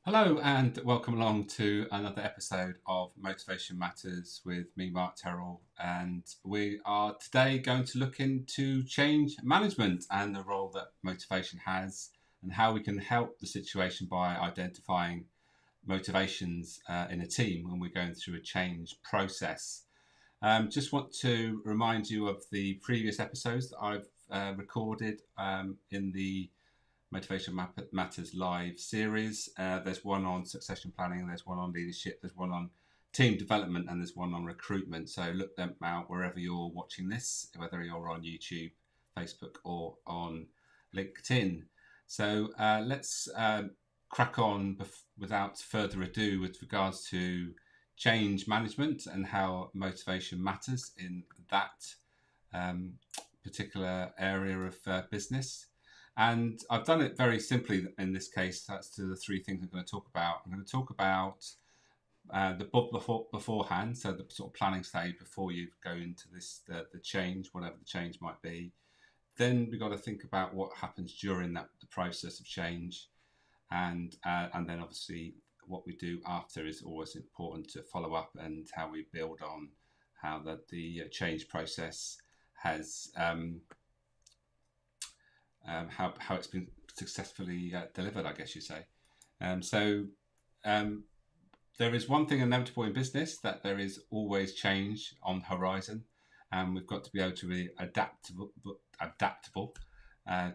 Hello and welcome along to another episode of Motivation Matters with me, Mark Terrell. And we are today going to look into change management and the role that motivation has and how we can help the situation by identifying motivations in a team when we're going through a change process. Just want to remind you of the previous episodes that I've recorded in the Motivation Matters live series. There's one on succession planning, there's one on leadership, there's one on team development, and there's one on recruitment. So look them out wherever you're watching this, whether you're on YouTube, Facebook, or on LinkedIn. So let's crack on without further ado with regards to change management and how motivation matters in that particular area of business. And I've done it very simply in this case. That's to the three things I'm going to talk about. I'm going to talk about beforehand, so the sort of planning stage before you go into the change, whatever the change might be. Then we've got to think about what happens during the process of change, and then obviously what we do after is always important to follow up and how we build on how the change process has. How it's been successfully delivered, I guess you say. There is one thing inevitable in business, that there is always change on the horizon, and we've got to be able to be adaptable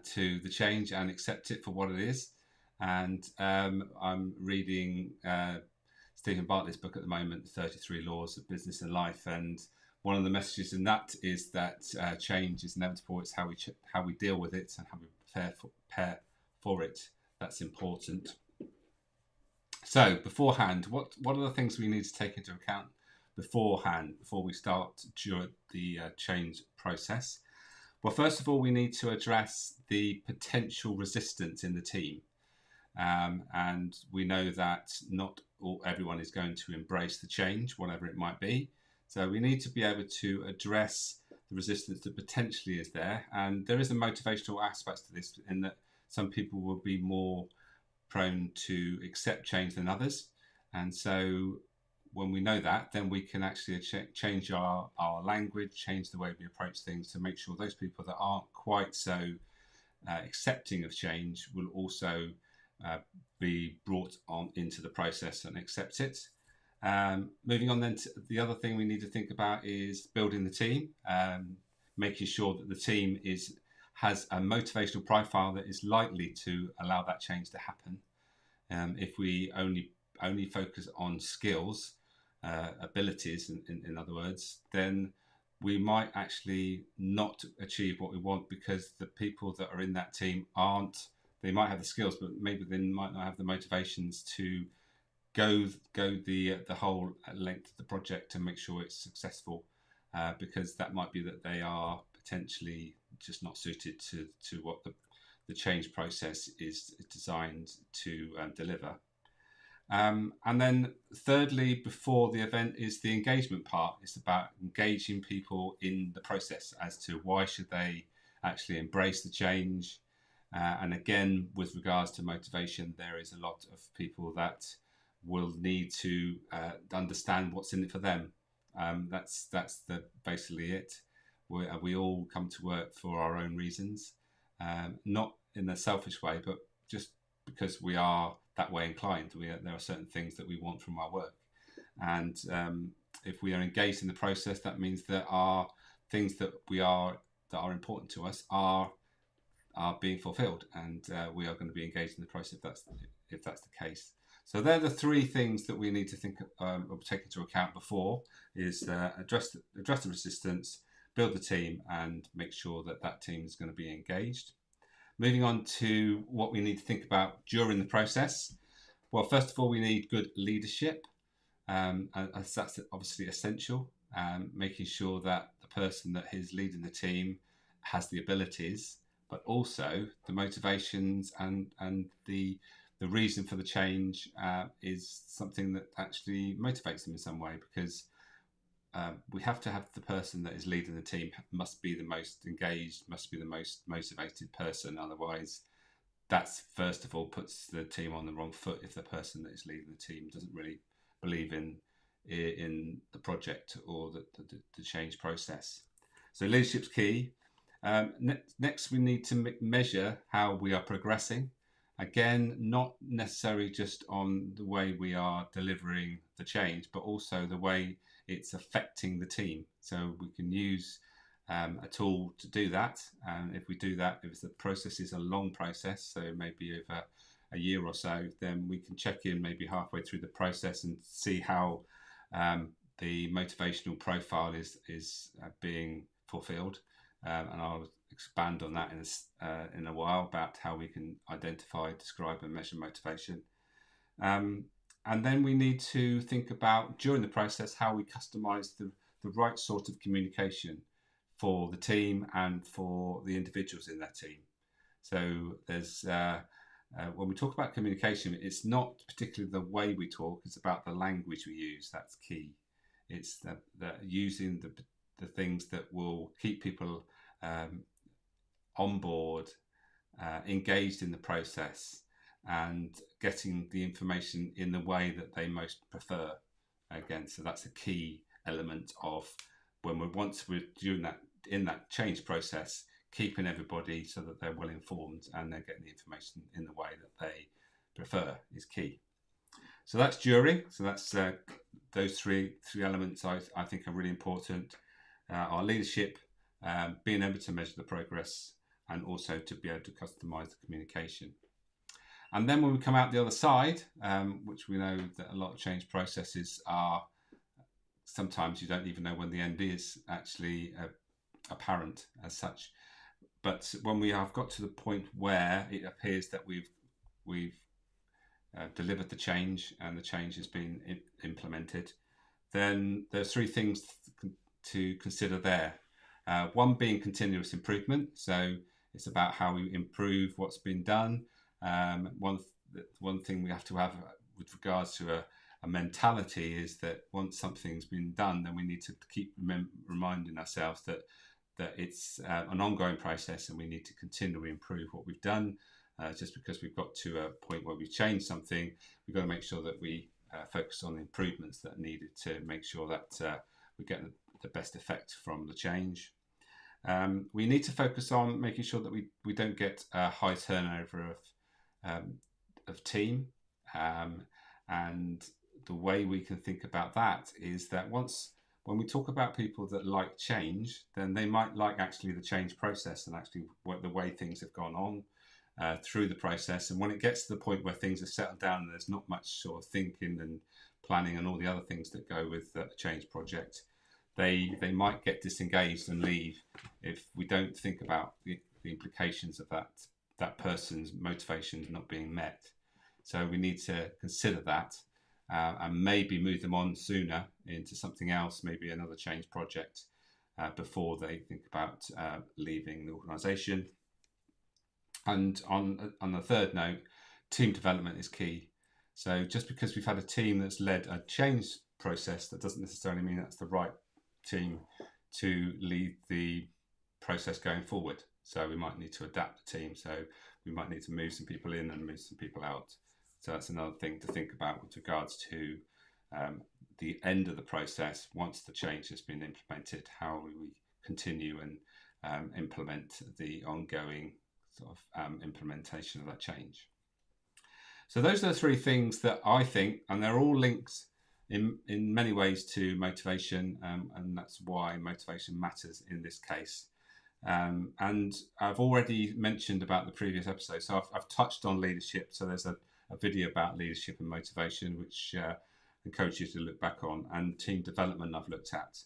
to the change and accept it for what it is. And I'm reading Stephen Bartlett's book at the moment, 33 Laws of Business and Life, and one of the messages in that is that change is inevitable. It's how we deal with it and how we prepare for it that's important. So beforehand, what are the things we need to take into account beforehand before we start during the change process? Well, first of all, we need to address the potential resistance in the team. And we know that not everyone is going to embrace the change, whatever it might be. So we need to be able to address the resistance that potentially is there. And there is a motivational aspect to this, in that some people will be more prone to accept change than others. And so when we know that, then we can actually change our language, change the way we approach things to make sure those people that aren't quite so accepting of change will also be brought on into the process and accept it. Moving on then to the other thing we need to think about is building the team, making sure that the team has a motivational profile that is likely to allow that change to happen. If we only focus on skills, abilities, in other words, then we might actually not achieve what we want, because the people that are in that team they might have the skills, but maybe they might not have the motivations to go the whole length of the project to make sure it's successful, because that might be that they are potentially just not suited to what the change process is designed to deliver. And then thirdly, before the event, is the engagement part. It's about engaging people in the process as to why should they actually embrace the change. And again, with regards to motivation, there is a lot of people that will need to understand what's in it for them. That's basically it. We all come to work for our own reasons, not in a selfish way, but just because we are that way inclined. There are certain things that we want from our work, and if we are engaged in the process, that means there are things that are important to us are being fulfilled, and we are going to be engaged in the process if that's the case. So they're the three things that we need to think or take into account before: is address the resistance, build the team, and make sure that team is going to be engaged. Moving on to what we need to think about during the process. Well, first of all, we need good leadership. And that's obviously essential. Making sure that the person that is leading the team has the abilities, but also the motivations and the reason for the change is something that actually motivates them in some way, because we have to have the person that is leading the team must be the most engaged, must be the most motivated person. Otherwise, that's first of all puts the team on the wrong foot if the person that is leading the team doesn't really believe in the project or the change process. So leadership's key. Next, we need to measure how we are progressing. Again, not necessarily just on the way we are delivering the change, but also the way it's affecting the team. So we can use a tool to do that. And if we do that, if the process is a long process, so maybe over a year or so, then we can check in maybe halfway through the process and see how the motivational profile is being fulfilled. And I'll expand on that in a while about how we can identify, describe, and measure motivation. And then we need to think about, during the process, how we customize the right sort of communication for the team and for the individuals in that team. So there's when we talk about communication, it's not particularly the way we talk, it's about the language we use. That's key. It's the using the things that will keep people on board, engaged in the process, and getting the information in the way that they most prefer. Again, so that's a key element of when we're doing that in that change process, keeping everybody so that they're well informed and they're getting the information in the way that they prefer is key. So that's during. So that's those three elements I think are really important. Our leadership, being able to measure the progress, and also to be able to customize the communication. And then when we come out the other side, which we know that a lot of change processes are, sometimes you don't even know when the end is actually apparent as such. But when we have got to the point where it appears that we've delivered the change and the change has been implemented, then there's three things to consider there. One being continuous improvement. So it's about how we improve what's been done. One thing we have to have with regards to a mentality is that once something's been done, then we need to keep reminding ourselves that it's an ongoing process and we need to continually improve what we've done. Just because we've got to a point where we've changed something, we've got to make sure that we focus on the improvements that are needed to make sure that we get the best effect from the change. We need to focus on making sure that we don't get a high turnover of team, and the way we can think about that is that when we talk about people that like change, then they might like actually the change process and actually the way things have gone on through the process. And when it gets to the point where things have settled down and there's not much sort of thinking and planning and all the other things that go with a change project, they might get disengaged and leave if we don't think about the implications of that person's motivations not being met. So we need to consider that and maybe move them on sooner into something else, maybe another change project, before they think about leaving the organisation. And on the third note, team development is key. So just because we've had a team that's led a change process, that doesn't necessarily mean that's the right team to lead the process going forward. So we might need to adapt the team. So we might need to move some people in and move some people out. So that's another thing to think about with regards to the end of the process. Once the change has been implemented, how we continue and implement the ongoing sort of implementation of that change. So those are the three things that I think, and they're all linked in many ways to motivation, and that's why motivation matters in this case. And I've already mentioned about the previous episode, so I've touched on leadership. So there's a video about leadership and motivation, which I encourage you to look back on, and team development I've looked at.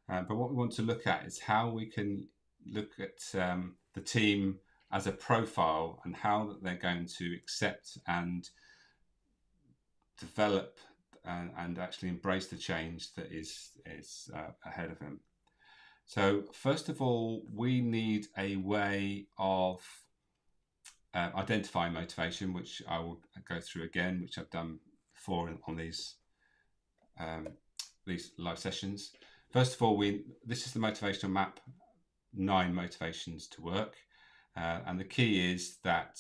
But what we want to look at is how we can look at the team as a profile and how they're going to accept and develop and actually embrace the change that is ahead of them. So first of all, we need a way of identifying motivation, which I will go through again, which I've done before on these live sessions. First of all, this is the motivational map, 9 motivations to work. And the key is that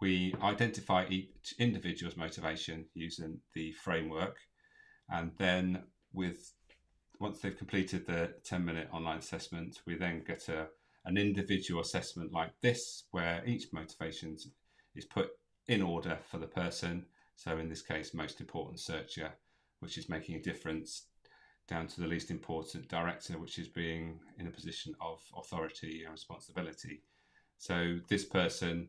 we identify each individual's motivation using the framework, and then once they've completed the 10-minute online assessment, we then get an individual assessment like this, where each motivation is put in order for the person. So in this case, most important searcher, which is making a difference, down to the least important director, which is being in a position of authority and responsibility. So this person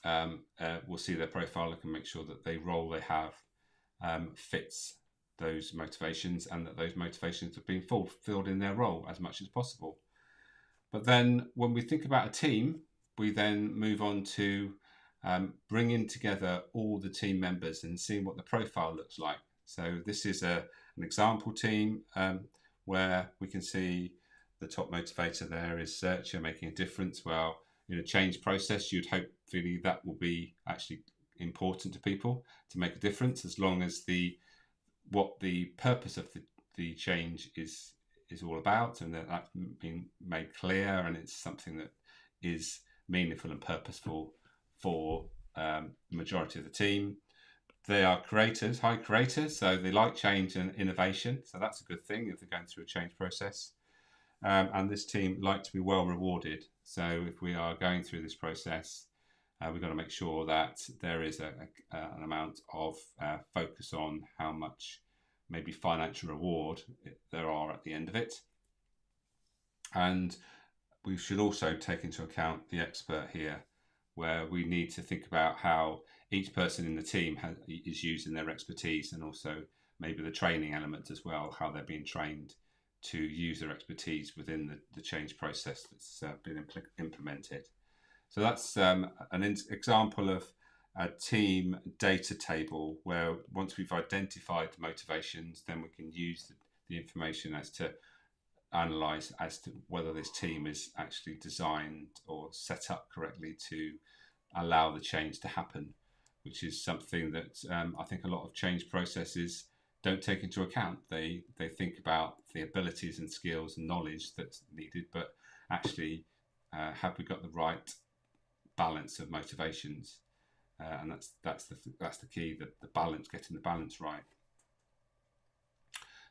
will see their profile and can make sure that the role they have fits those motivations, and that those motivations have been fulfilled in their role as much as possible. But then when we think about a team, we then move on to bringing together all the team members and seeing what the profile looks like. So this is an example team where we can see the top motivator there is searcher, making a difference. Well, in a change process, you'd hopefully that will be actually important to people to make a difference, as long as what the purpose of the change is all about, and that's been made clear, and it's something that is meaningful and purposeful for the majority of the team. They are creators, high creators, so they like change and innovation, so that's a good thing if they're going through a change process. And this team like to be well rewarded, so if we are going through this process, we've got to make sure that there is an amount of focus on how much maybe financial reward there are at the end of it. And we should also take into account the expert here, where we need to think about how each person in the team is using their expertise, and also maybe the training element as well, how they're being trained to use their expertise within the change process that's been implemented. So that's an example of a team data table, where once we've identified the motivations, then we can use the information as to analyse as to whether this team is actually designed or set up correctly to allow the change to happen, which is something that I think a lot of change processes don't take into account. They think about the abilities and skills and knowledge that's needed, but actually have we got the right balance of motivations? And that's the key, the balance, getting the balance right.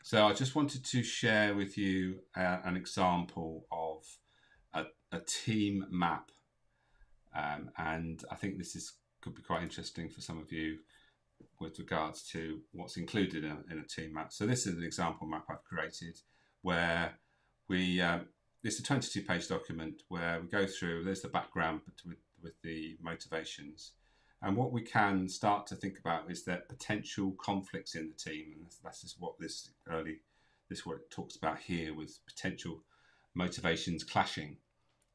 So I just wanted to share with you an example of a team map, and I think this could be quite interesting for some of you with regards to what's included in a team map. So this is an example map I've created, where it's a 22-page document where we go through. There's the background with the motivations. And what we can start to think about is that potential conflicts in the team, and that's what what it talks about here, with potential motivations clashing.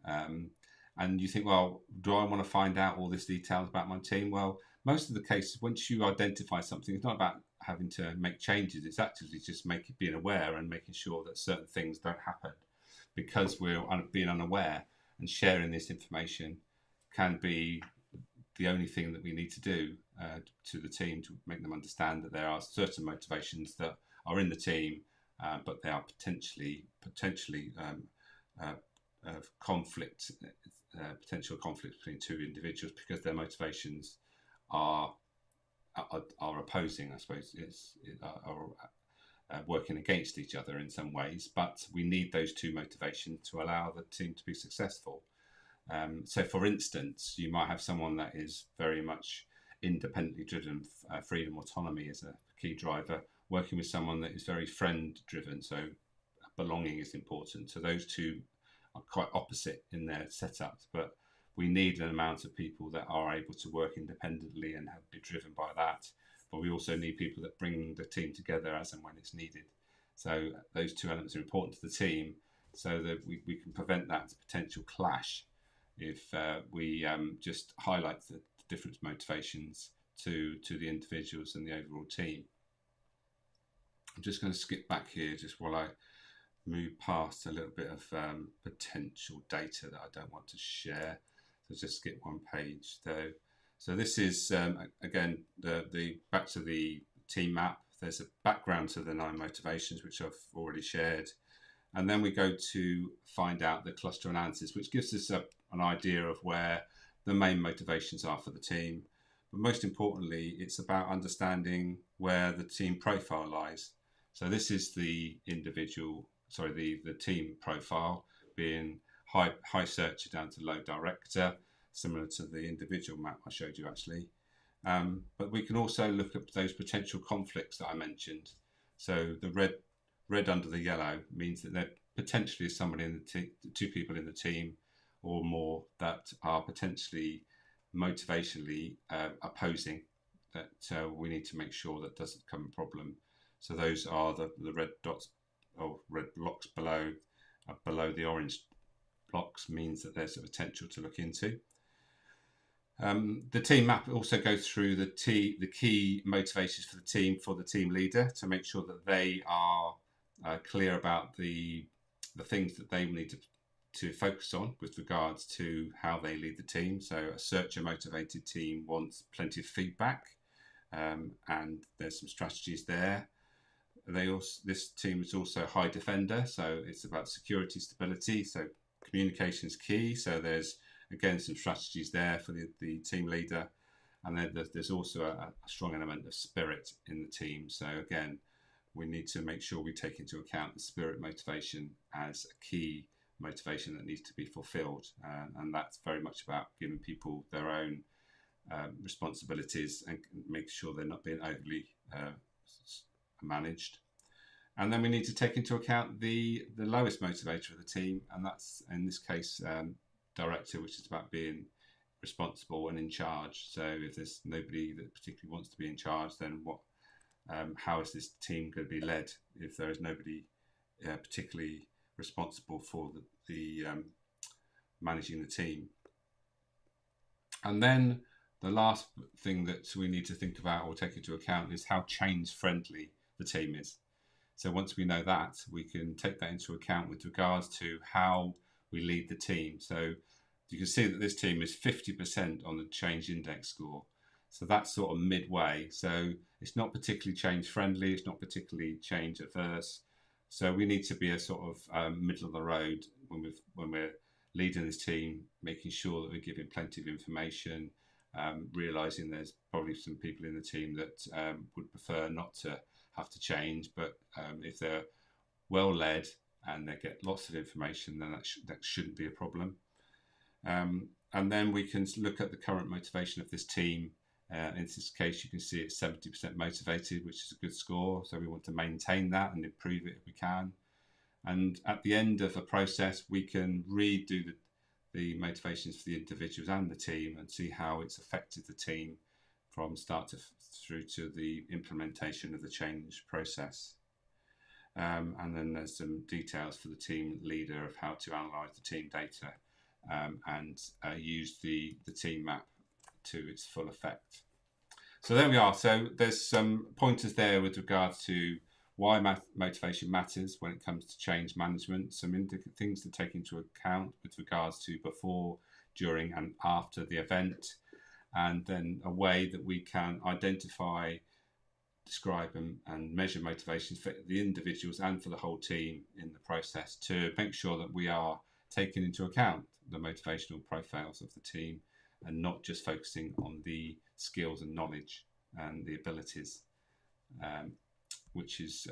And you think, well, do I want to find out all these details about my team? Well, most of the cases, once you identify something, it's not about having to make changes. It's actually just being aware and making sure that certain things don't happen, because we're being unaware, and sharing this information can be the only thing that we need to do to the team to make them understand that there are certain motivations that are in the team, but they are potential conflict between two individuals, because their motivations are opposing, I suppose, are working against each other in some ways. But we need those two motivations to allow the team to be successful. So, for instance, you might have someone that is very much independently driven, freedom, autonomy is a key driver, working with someone that is very friend-driven, so belonging is important. So those two are quite opposite in their setups, but we need an amount of people that are able to work independently and be driven by that. But we also need people that bring the team together as and when it's needed. So those two elements are important to the team, so that we can prevent that potential clash if we just highlight the different motivations to the individuals and the overall team. I'm just going to skip back here just while I move past a little bit of potential data that I don't want to share. So just skip one page though. So this is again the back to the team map. There's a background to the 9 motivations, which I've already shared, and then we go to find out the cluster analysis, which gives us an idea of where the main motivations are for the team. But most importantly, it's about understanding where the team profile lies. So this is the the team profile, being high searcher down to low director, similar to the individual map I showed you actually. But we can also look at those potential conflicts that I mentioned. So the red under the yellow means that there potentially is somebody in the team, two people in the team or more, that are potentially motivationally opposing, that we need to make sure that doesn't become a problem. So those are the red dots or red blocks below the orange blocks, means that there's a potential to look into. The team map also goes through the key motivations for the team leader, to make sure that they are clear about the things that they need to focus on with regards to how they lead the team. So a searcher motivated team wants plenty of feedback, and there's some strategies there. This team is also a high defender, so it's about security, stability. So communication is key. So there's again some strategies there for the team leader, and then there's also a strong element of spirit in the team. So again, we need to make sure we take into account the spirit motivation as a key motivation that needs to be fulfilled, and that's very much about giving people their own responsibilities and make sure they're not being overly managed. And then we need to take into account the lowest motivator of the team, and that's in this case director, which is about being responsible and in charge. So if there's nobody that particularly wants to be in charge, then how is this team going to be led if there is nobody particularly responsible for the managing the team? And then the last thing that we need to think about or take into account is how change friendly the team is. So once we know that, we can take that into account with regards to how we lead the team. So you can see that this team is 50% on the change index score. So that's sort of midway. So it's not particularly change friendly, it's not particularly change averse. So we need to be a sort of middle of the road when we're leading this team, making sure that we're giving plenty of information, realising there's probably some people in the team that would prefer not to have to change, but if they're well led and they get lots of information, then that shouldn't be a problem. And then we can look at the current motivation of this team. In this case, you can see it's 70% motivated, which is a good score. So we want to maintain that and improve it if we can. And at the end of a process, we can redo the motivations for the individuals and the team and see how it's affected the team from start through to the implementation of the change process. And then there's some details for the team leader of how to analyse the team data and use the team map to its full effect. So there we are. So there's some pointers there with regards to why motivation matters when it comes to change management, some things to take into account with regards to before, during and after the event, and then a way that we can identify, describe and measure motivations for the individuals and for the whole team in the process, to make sure that we are taking into account the motivational profiles of the team and not just focusing on the skills and knowledge and the abilities, which is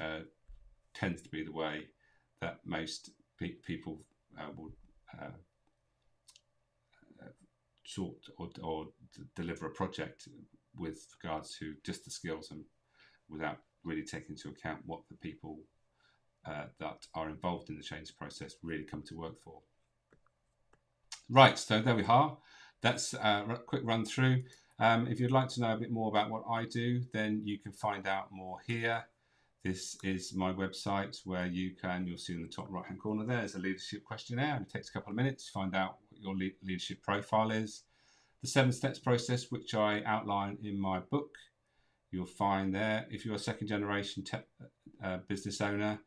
tends to be the way that most people would sort or deliver a project with regards to just the skills, and without really taking into account what the people that are involved in the change process really come to work for. Right, so there we are. That's a quick run through. If you'd like to know a bit more about what I do, then you can find out more here. This is my website where you'll see in the top right hand corner there's a leadership questionnaire. It takes a couple of minutes to find out what your leadership profile is. The 7 steps process, which I outline in my book, you'll find there. If you're a second generation business owner,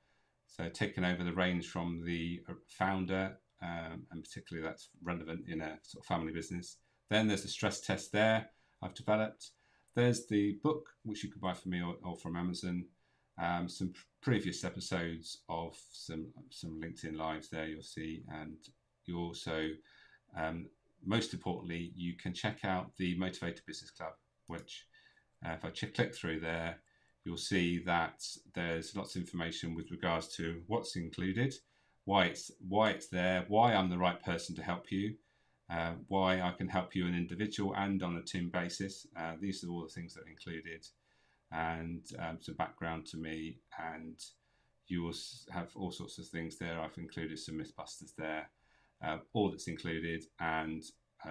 so taking over the reins from the founder, and particularly that's relevant in a sort of family business, then there's a stress test there I've developed. There's the book, which you can buy from me or from Amazon. Some previous episodes of some LinkedIn lives there you'll see, and you also most importantly, you can check out the Motivated Business Club, which if I click through there, you'll see that there's lots of information with regards to what's included, why it's there, why I'm the right person to help you, why I can help you an individual and on a team basis. These are all the things that are included, and some background to me, and you will have all sorts of things there. I've included some Mythbusters there, all that's included, and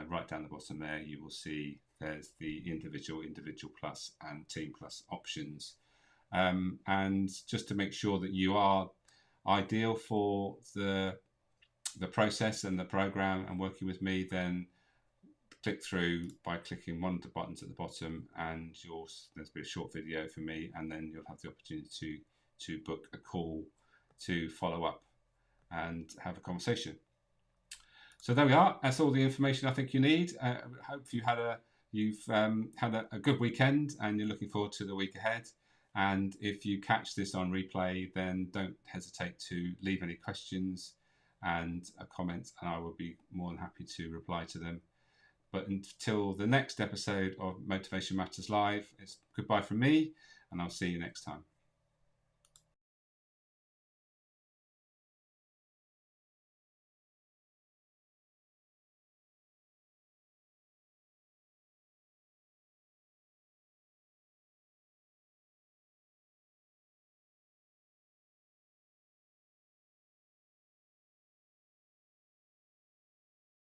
right down the bottom there you will see there's the individual plus and team plus options, and just to make sure that you are ideal for the process and the program and working with me, then click through by clicking one of the buttons at the bottom, and there's a short video for me, and then you'll have the opportunity to book a call to follow up and have a conversation. So there we are. That's all the information I think you need. I hope you've had a good weekend and you're looking forward to the week ahead. And if you catch this on replay, then don't hesitate to leave any questions and a comment, and I will be more than happy to reply to them. But until the next episode of Motivation Matters Live, it's goodbye from me, and I'll see you next time.